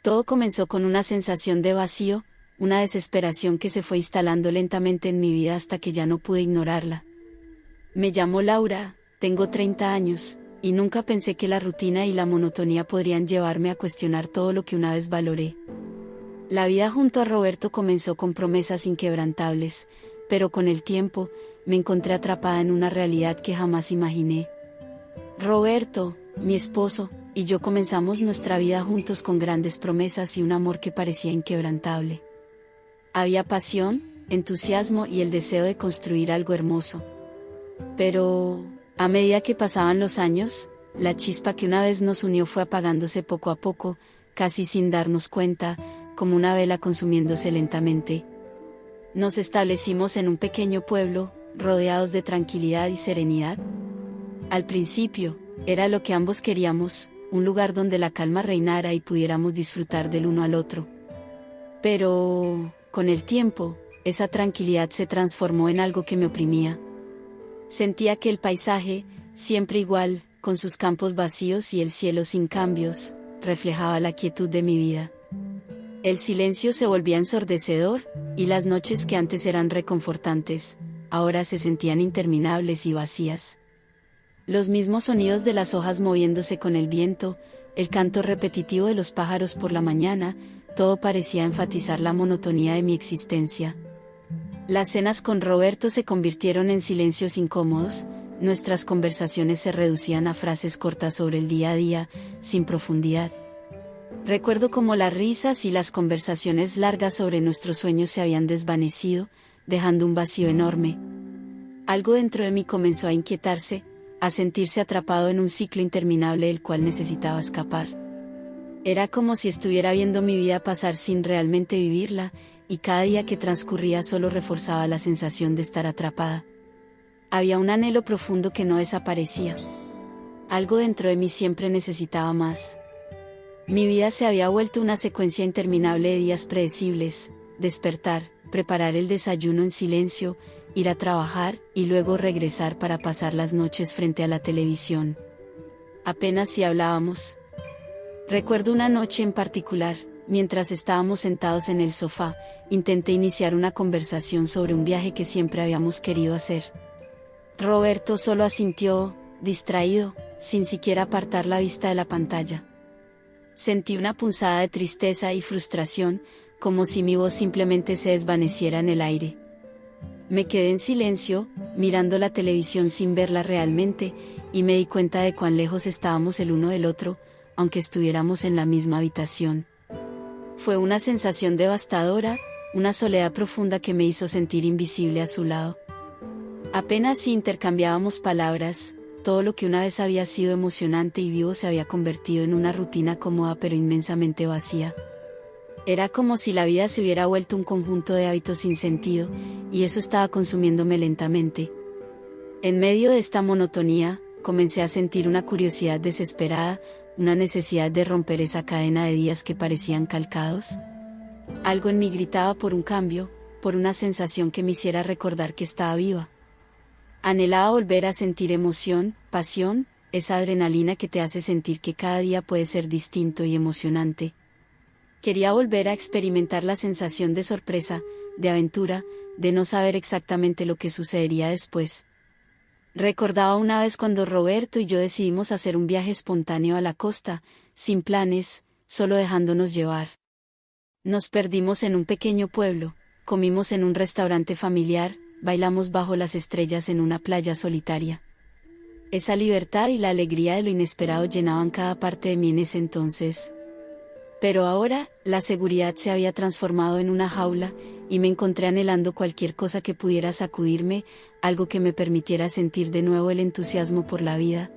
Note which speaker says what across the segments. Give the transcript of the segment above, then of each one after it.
Speaker 1: Todo comenzó con una sensación de vacío, una desesperación que se fue instalando lentamente en mi vida hasta que ya no pude ignorarla. Me llamo Laura, tengo 30 años, y nunca pensé que la rutina y la monotonía podrían llevarme a cuestionar todo lo que una vez valoré. La vida junto a Roberto comenzó con promesas inquebrantables, pero con el tiempo, me encontré atrapada en una realidad que jamás imaginé. Roberto, mi esposo, y yo comenzamos nuestra vida juntos con grandes promesas y un amor que parecía inquebrantable. Había pasión, entusiasmo y el deseo de construir algo hermoso. Pero, a medida que pasaban los años, la chispa que una vez nos unió fue apagándose poco a poco, casi sin darnos cuenta, como una vela consumiéndose lentamente. Nos establecimos en un pequeño pueblo, rodeados de tranquilidad y serenidad. Al principio, era lo que ambos queríamos, un lugar donde la calma reinara y pudiéramos disfrutar del uno al otro. Pero, con el tiempo, esa tranquilidad se transformó en algo que me oprimía. Sentía que el paisaje, siempre igual, con sus campos vacíos y el cielo sin cambios, reflejaba la quietud de mi vida. El silencio se volvía ensordecedor, y las noches que antes eran reconfortantes, ahora se sentían interminables y vacías. Los mismos sonidos de las hojas moviéndose con el viento, el canto repetitivo de los pájaros por la mañana, todo parecía enfatizar la monotonía de mi existencia. Las cenas con Roberto se convirtieron en silencios incómodos, nuestras conversaciones se reducían a frases cortas sobre el día a día, sin profundidad. Recuerdo cómo las risas y las conversaciones largas sobre nuestros sueños se habían desvanecido, dejando un vacío enorme. Algo dentro de mí comenzó a inquietarse, a sentirse atrapado en un ciclo interminable del cual necesitaba escapar. Era como si estuviera viendo mi vida pasar sin realmente vivirla, y cada día que transcurría solo reforzaba la sensación de estar atrapada. Había un anhelo profundo que no desaparecía. Algo dentro de mí siempre necesitaba más. Mi vida se había vuelto una secuencia interminable de días predecibles: despertar, preparar el desayuno en silencio, ir a trabajar, y luego regresar para pasar las noches frente a la televisión. Apenas si hablábamos. Recuerdo una noche en particular, mientras estábamos sentados en el sofá, intenté iniciar una conversación sobre un viaje que siempre habíamos querido hacer. Roberto solo asintió, distraído, sin siquiera apartar la vista de la pantalla. Sentí una punzada de tristeza y frustración, como si mi voz simplemente se desvaneciera en el aire. Me quedé en silencio, mirando la televisión sin verla realmente, y me di cuenta de cuán lejos estábamos el uno del otro, aunque estuviéramos en la misma habitación. Fue una sensación devastadora, una soledad profunda que me hizo sentir invisible a su lado. Apenas si intercambiábamos palabras, todo lo que una vez había sido emocionante y vivo se había convertido en una rutina cómoda pero inmensamente vacía. Era como si la vida se hubiera vuelto un conjunto de hábitos sin sentido, y eso estaba consumiéndome lentamente. En medio de esta monotonía, comencé a sentir una curiosidad desesperada, una necesidad de romper esa cadena de días que parecían calcados. Algo en mí gritaba por un cambio, por una sensación que me hiciera recordar que estaba viva. Anhelaba volver a sentir emoción, pasión, esa adrenalina que te hace sentir que cada día puede ser distinto y emocionante. Quería volver a experimentar la sensación de sorpresa, de aventura, de no saber exactamente lo que sucedería después. Recordaba una vez cuando Roberto y yo decidimos hacer un viaje espontáneo a la costa, sin planes, solo dejándonos llevar. Nos perdimos en un pequeño pueblo, comimos en un restaurante familiar, bailamos bajo las estrellas en una playa solitaria. Esa libertad y la alegría de lo inesperado llenaban cada parte de mí en ese entonces. Pero ahora, la seguridad se había transformado en una jaula, y me encontré anhelando cualquier cosa que pudiera sacudirme, algo que me permitiera sentir de nuevo el entusiasmo por la vida.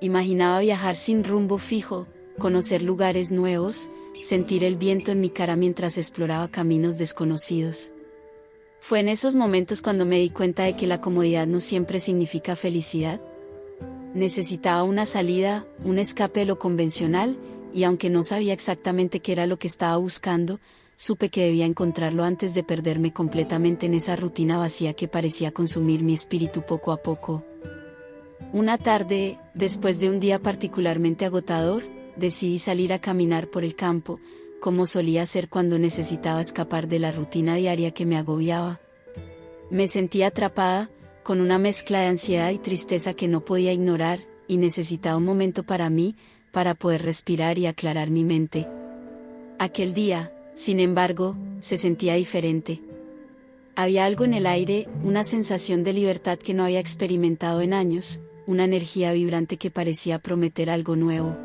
Speaker 1: Imaginaba viajar sin rumbo fijo, conocer lugares nuevos, sentir el viento en mi cara mientras exploraba caminos desconocidos. Fue en esos momentos cuando me di cuenta de que la comodidad no siempre significa felicidad. Necesitaba una salida, un escape de lo convencional, y aunque no sabía exactamente qué era lo que estaba buscando, supe que debía encontrarlo antes de perderme completamente en esa rutina vacía que parecía consumir mi espíritu poco a poco. Una tarde, después de un día particularmente agotador, decidí salir a caminar por el campo, como solía hacer cuando necesitaba escapar de la rutina diaria que me agobiaba. Me sentía atrapada, con una mezcla de ansiedad y tristeza que no podía ignorar, y necesitaba un momento para mí, para poder respirar y aclarar mi mente. Aquel día, sin embargo, se sentía diferente. Había algo en el aire, una sensación de libertad que no había experimentado en años, una energía vibrante que parecía prometer algo nuevo.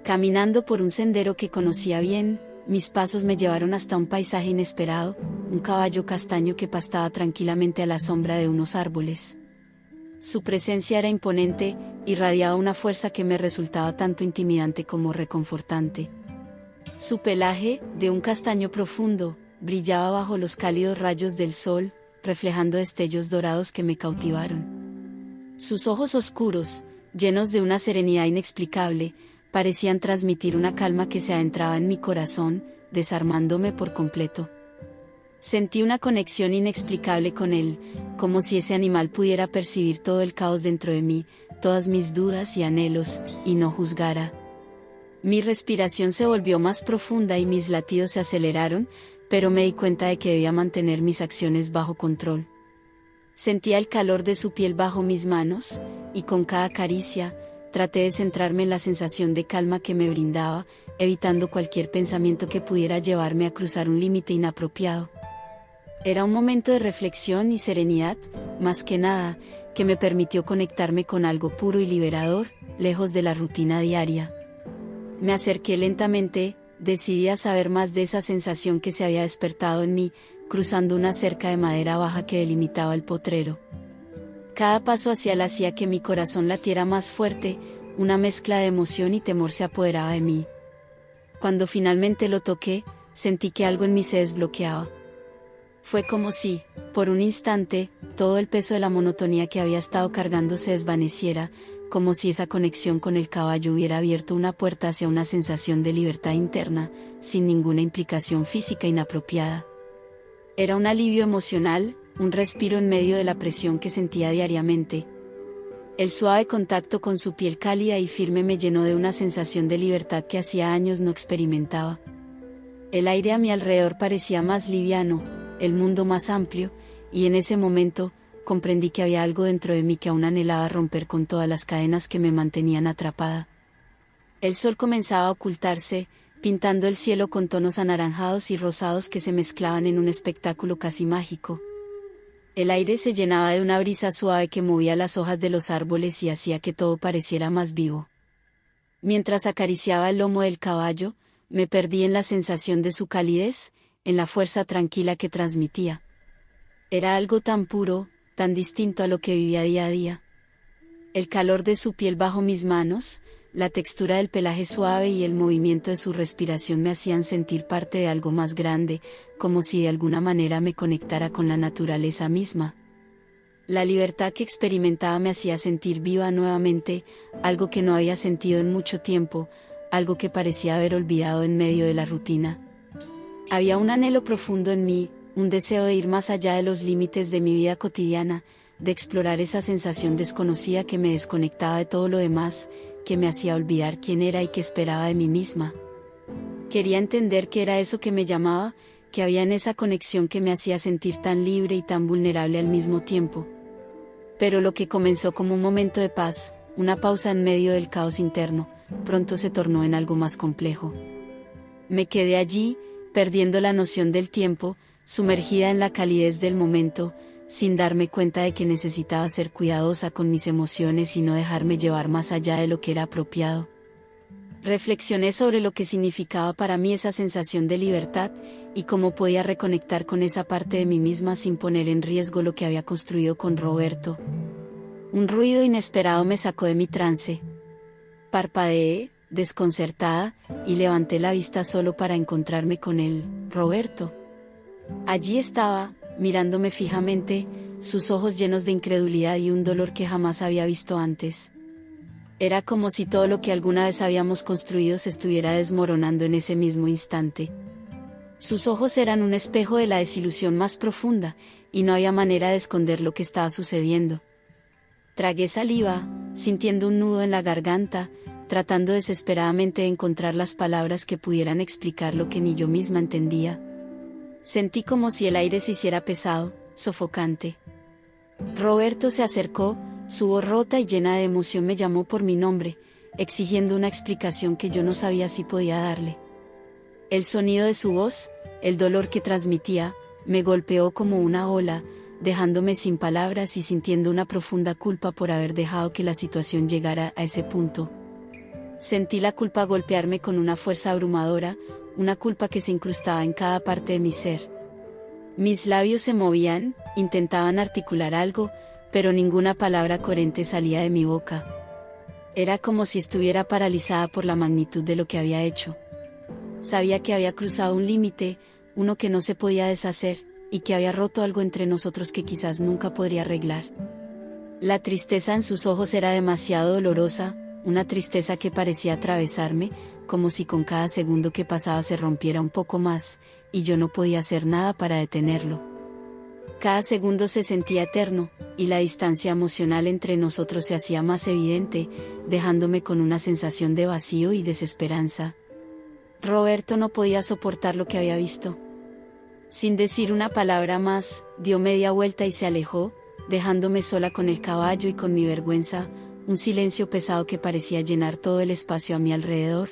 Speaker 1: Caminando por un sendero que conocía bien, mis pasos me llevaron hasta un paisaje inesperado, un caballo castaño que pastaba tranquilamente a la sombra de unos árboles. Su presencia era imponente, irradiaba una fuerza que me resultaba tanto intimidante como reconfortante. Su pelaje, de un castaño profundo, brillaba bajo los cálidos rayos del sol, reflejando destellos dorados que me cautivaron. Sus ojos oscuros, llenos de una serenidad inexplicable, parecían transmitir una calma que se adentraba en mi corazón, desarmándome por completo. Sentí una conexión inexplicable con él, como si ese animal pudiera percibir todo el caos dentro de mí, todas mis dudas y anhelos, y no juzgara. Mi respiración se volvió más profunda y mis latidos se aceleraron, pero me di cuenta de que debía mantener mis acciones bajo control. Sentía el calor de su piel bajo mis manos, y con cada caricia, traté de centrarme en la sensación de calma que me brindaba, evitando cualquier pensamiento que pudiera llevarme a cruzar un límite inapropiado. Era un momento de reflexión y serenidad, más que nada, que me permitió conectarme con algo puro y liberador, lejos de la rutina diaria. Me acerqué lentamente, decidí a saber más de esa sensación que se había despertado en mí, cruzando una cerca de madera baja que delimitaba el potrero. Cada paso hacia él hacía que mi corazón latiera más fuerte, una mezcla de emoción y temor se apoderaba de mí. Cuando finalmente lo toqué, sentí que algo en mí se desbloqueaba. Fue como si, por un instante, todo el peso de la monotonía que había estado cargando se desvaneciera, como si esa conexión con el caballo hubiera abierto una puerta hacia una sensación de libertad interna, sin ninguna implicación física inapropiada. Era un alivio emocional, un respiro en medio de la presión que sentía diariamente. El suave contacto con su piel cálida y firme me llenó de una sensación de libertad que hacía años no experimentaba. El aire a mi alrededor parecía más liviano, el mundo más amplio, y en ese momento, comprendí que había algo dentro de mí que aún anhelaba romper con todas las cadenas que me mantenían atrapada. El sol comenzaba a ocultarse, pintando el cielo con tonos anaranjados y rosados que se mezclaban en un espectáculo casi mágico. El aire se llenaba de una brisa suave que movía las hojas de los árboles y hacía que todo pareciera más vivo. Mientras acariciaba el lomo del caballo, me perdí en la sensación de su calidez, en la fuerza tranquila que transmitía. Era algo tan puro, tan distinto a lo que vivía día a día. El calor de su piel bajo mis manos, la textura del pelaje suave y el movimiento de su respiración me hacían sentir parte de algo más grande, como si de alguna manera me conectara con la naturaleza misma. La libertad que experimentaba me hacía sentir viva nuevamente, algo que no había sentido en mucho tiempo, algo que parecía haber olvidado en medio de la rutina. Había un anhelo profundo en mí, un deseo de ir más allá de los límites de mi vida cotidiana, de explorar esa sensación desconocida que me desconectaba de todo lo demás, que me hacía olvidar quién era y qué esperaba de mí misma. Quería entender qué era eso que me llamaba, que había en esa conexión que me hacía sentir tan libre y tan vulnerable al mismo tiempo. Pero lo que comenzó como un momento de paz, una pausa en medio del caos interno, pronto se tornó en algo más complejo. Me quedé allí, perdiendo la noción del tiempo, sumergida en la calidez del momento, sin darme cuenta de que necesitaba ser cuidadosa con mis emociones y no dejarme llevar más allá de lo que era apropiado. Reflexioné sobre lo que significaba para mí esa sensación de libertad, y cómo podía reconectar con esa parte de mí misma sin poner en riesgo lo que había construido con Roberto. Un ruido inesperado me sacó de mi trance. Parpadeé, desconcertada, y levanté la vista solo para encontrarme con él, Roberto. Allí estaba, mirándome fijamente, sus ojos llenos de incredulidad y un dolor que jamás había visto antes. Era como si todo lo que alguna vez habíamos construido se estuviera desmoronando en ese mismo instante. Sus ojos eran un espejo de la desilusión más profunda, y no había manera de esconder lo que estaba sucediendo. Tragué saliva, sintiendo un nudo en la garganta, tratando desesperadamente de encontrar las palabras que pudieran explicar lo que ni yo misma entendía. Sentí como si el aire se hiciera pesado, sofocante. Roberto se acercó, su voz rota y llena de emoción me llamó por mi nombre, exigiendo una explicación que yo no sabía si podía darle. El sonido de su voz, el dolor que transmitía, me golpeó como una ola, dejándome sin palabras y sintiendo una profunda culpa por haber dejado que la situación llegara a ese punto. Sentí la culpa golpearme con una fuerza abrumadora, una culpa que se incrustaba en cada parte de mi ser. Mis labios se movían, intentaban articular algo, pero ninguna palabra coherente salía de mi boca. Era como si estuviera paralizada por la magnitud de lo que había hecho. Sabía que había cruzado un límite, uno que no se podía deshacer, y que había roto algo entre nosotros que quizás nunca podría arreglar. La tristeza en sus ojos era demasiado dolorosa, una tristeza que parecía atravesarme, como si con cada segundo que pasaba se rompiera un poco más, y yo no podía hacer nada para detenerlo. Cada segundo se sentía eterno, y la distancia emocional entre nosotros se hacía más evidente, dejándome con una sensación de vacío y desesperanza. Roberto no podía soportar lo que había visto. Sin decir una palabra más, dio media vuelta y se alejó, dejándome sola con el caballo y con mi vergüenza, un silencio pesado que parecía llenar todo el espacio a mi alrededor.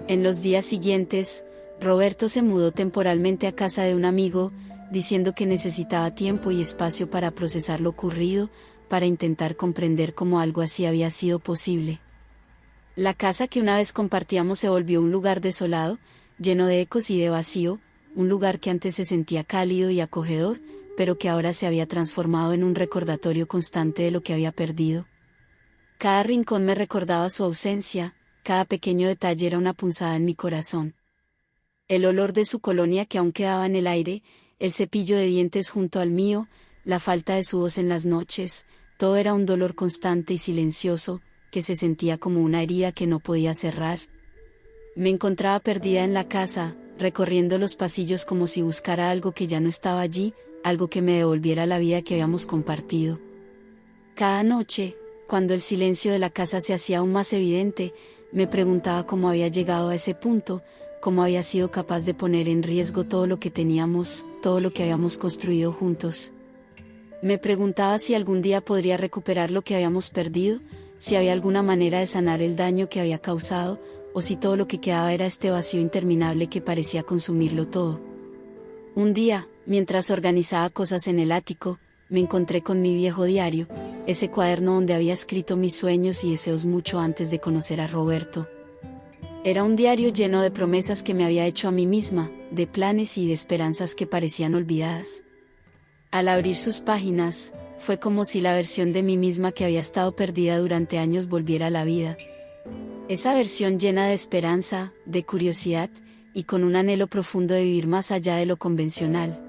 Speaker 1: En los días siguientes, Roberto se mudó temporalmente a casa de un amigo, diciendo que necesitaba tiempo y espacio para procesar lo ocurrido, para intentar comprender cómo algo así había sido posible. La casa que una vez compartíamos se volvió un lugar desolado, lleno de ecos y de vacío, un lugar que antes se sentía cálido y acogedor, pero que ahora se había transformado en un recordatorio constante de lo que había perdido. Cada rincón me recordaba su ausencia, cada pequeño detalle era una punzada en mi corazón. El olor de su colonia que aún quedaba en el aire, el cepillo de dientes junto al mío, la falta de su voz en las noches, todo era un dolor constante y silencioso, que se sentía como una herida que no podía cerrar. Me encontraba perdida en la casa, recorriendo los pasillos como si buscara algo que ya no estaba allí, algo que me devolviera la vida que habíamos compartido. Cada noche, cuando el silencio de la casa se hacía aún más evidente, me preguntaba cómo había llegado a ese punto, cómo había sido capaz de poner en riesgo todo lo que teníamos, todo lo que habíamos construido juntos. Me preguntaba si algún día podría recuperar lo que habíamos perdido, si había alguna manera de sanar el daño que había causado, o si todo lo que quedaba era este vacío interminable que parecía consumirlo todo. Un día, mientras organizaba cosas en el ático, me encontré con mi viejo diario, ese cuaderno donde había escrito mis sueños y deseos mucho antes de conocer a Roberto. Era un diario lleno de promesas que me había hecho a mí misma, de planes y de esperanzas que parecían olvidadas. Al abrir sus páginas, fue como si la versión de mí misma que había estado perdida durante años volviera a la vida. Esa versión llena de esperanza, de curiosidad, y con un anhelo profundo de vivir más allá de lo convencional.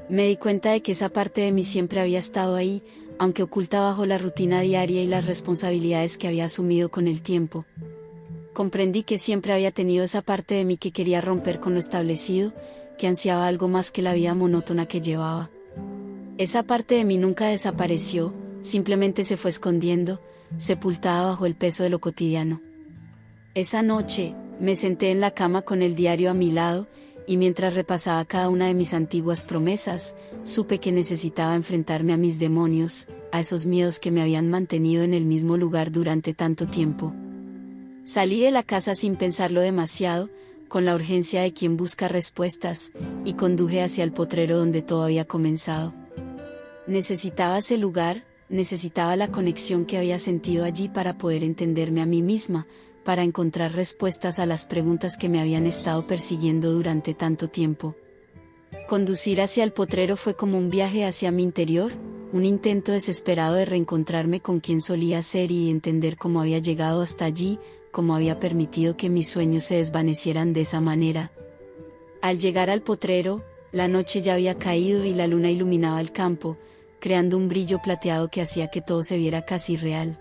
Speaker 1: Me di cuenta de que esa parte de mí siempre había estado ahí, aunque oculta bajo la rutina diaria y las responsabilidades que había asumido con el tiempo. Comprendí que siempre había tenido esa parte de mí que quería romper con lo establecido, que ansiaba algo más que la vida monótona que llevaba. Esa parte de mí nunca desapareció, simplemente se fue escondiendo, sepultada bajo el peso de lo cotidiano. Esa noche, me senté en la cama con el diario a mi lado, y mientras repasaba cada una de mis antiguas promesas, supe que necesitaba enfrentarme a mis demonios, a esos miedos que me habían mantenido en el mismo lugar durante tanto tiempo. Salí de la casa sin pensarlo demasiado, con la urgencia de quien busca respuestas, y conduje hacia el potrero donde todo había comenzado. Necesitaba ese lugar, necesitaba la conexión que había sentido allí para poder entenderme a mí misma, para encontrar respuestas a las preguntas que me habían estado persiguiendo durante tanto tiempo. Conducir hacia el potrero fue como un viaje hacia mi interior, un intento desesperado de reencontrarme con quien solía ser y de entender cómo había llegado hasta allí, cómo había permitido que mis sueños se desvanecieran de esa manera. Al llegar al potrero, la noche ya había caído y la luna iluminaba el campo, creando un brillo plateado que hacía que todo se viera casi real.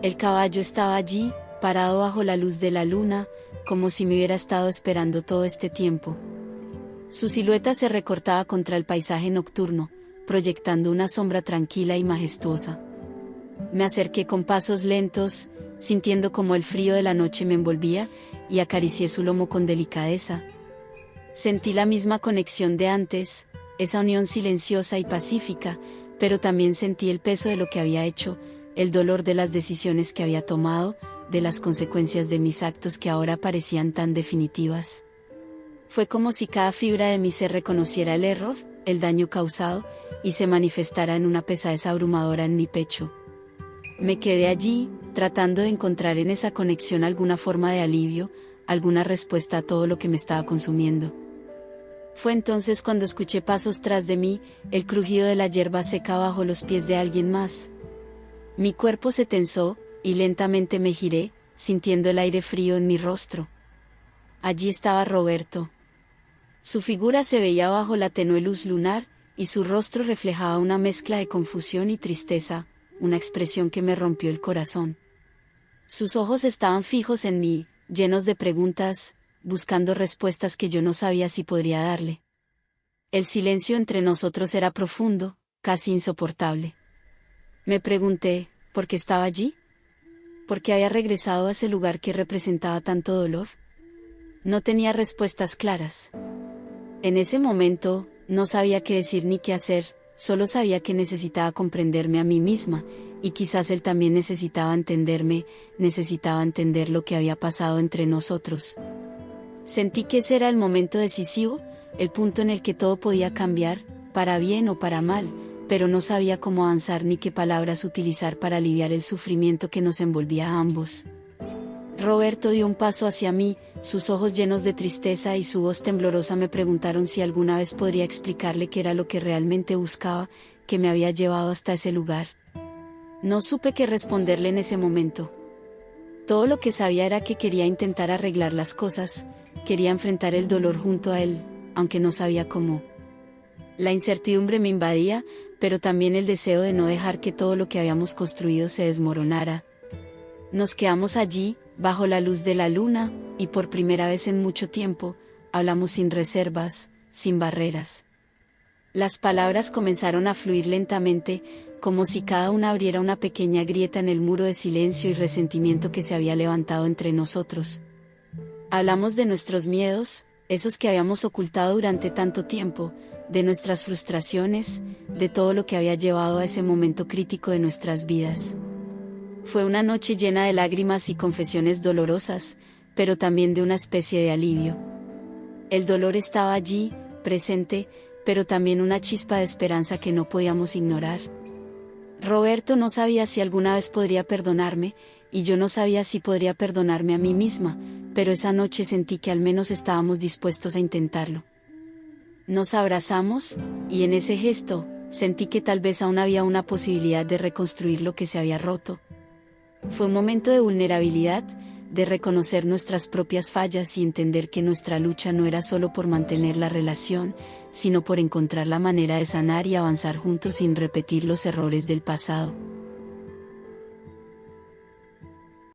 Speaker 1: El caballo estaba allí, parado bajo la luz de la luna, como si me hubiera estado esperando todo este tiempo. Su silueta se recortaba contra el paisaje nocturno, proyectando una sombra tranquila y majestuosa. Me acerqué con pasos lentos, sintiendo como el frío de la noche me envolvía, y acaricié su lomo con delicadeza. Sentí la misma conexión de antes, esa unión silenciosa y pacífica, pero también sentí el peso de lo que había hecho, el dolor de las decisiones que había tomado, de las consecuencias de mis actos que ahora parecían tan definitivas. Fue como si cada fibra de mi ser reconociera el error, el daño causado, y se manifestara en una pesadez abrumadora en mi pecho. Me quedé allí, tratando de encontrar en esa conexión alguna forma de alivio, alguna respuesta a todo lo que me estaba consumiendo. Fue entonces cuando escuché pasos tras de mí, el crujido de la hierba seca bajo los pies de alguien más. Mi cuerpo se tensó, y lentamente me giré, sintiendo el aire frío en mi rostro. Allí estaba Roberto. Su figura se veía bajo la tenue luz lunar, y su rostro reflejaba una mezcla de confusión y tristeza, una expresión que me rompió el corazón. Sus ojos estaban fijos en mí, llenos de preguntas, buscando respuestas que yo no sabía si podría darle. El silencio entre nosotros era profundo, casi insoportable. Me pregunté, ¿por qué estaba allí? ¿Por qué había regresado a ese lugar que representaba tanto dolor? No tenía respuestas claras. En ese momento, no sabía qué decir ni qué hacer, solo sabía que necesitaba comprenderme a mí misma, y quizás él también necesitaba entenderme, necesitaba entender lo que había pasado entre nosotros. Sentí que ese era el momento decisivo, el punto en el que todo podía cambiar, para bien o para mal, pero no sabía cómo avanzar ni qué palabras utilizar para aliviar el sufrimiento que nos envolvía a ambos. Roberto dio un paso hacia mí, sus ojos llenos de tristeza y su voz temblorosa me preguntaron si alguna vez podría explicarle qué era lo que realmente buscaba, que me había llevado hasta ese lugar. No supe qué responderle en ese momento. Todo lo que sabía era que quería intentar arreglar las cosas, quería enfrentar el dolor junto a él, aunque no sabía cómo. La incertidumbre me invadía, pero también el deseo de no dejar que todo lo que habíamos construido se desmoronara. Nos quedamos allí, bajo la luz de la luna, y por primera vez en mucho tiempo, hablamos sin reservas, sin barreras. Las palabras comenzaron a fluir lentamente, como si cada una abriera una pequeña grieta en el muro de silencio y resentimiento que se había levantado entre nosotros. Hablamos de nuestros miedos, esos que habíamos ocultado durante tanto tiempo, de nuestras frustraciones, de todo lo que había llevado a ese momento crítico de nuestras vidas. Fue una noche llena de lágrimas y confesiones dolorosas, pero también de una especie de alivio. El dolor estaba allí, presente, pero también una chispa de esperanza que no podíamos ignorar. Roberto no sabía si alguna vez podría perdonarme, y yo no sabía si podría perdonarme a mí misma, pero esa noche sentí que al menos estábamos dispuestos a intentarlo. Nos abrazamos, y en ese gesto, sentí que tal vez aún había una posibilidad de reconstruir lo que se había roto. Fue un momento de vulnerabilidad, de reconocer nuestras propias fallas y entender que nuestra lucha no era solo por mantener la relación, sino por encontrar la manera de sanar y avanzar juntos sin repetir los errores del pasado.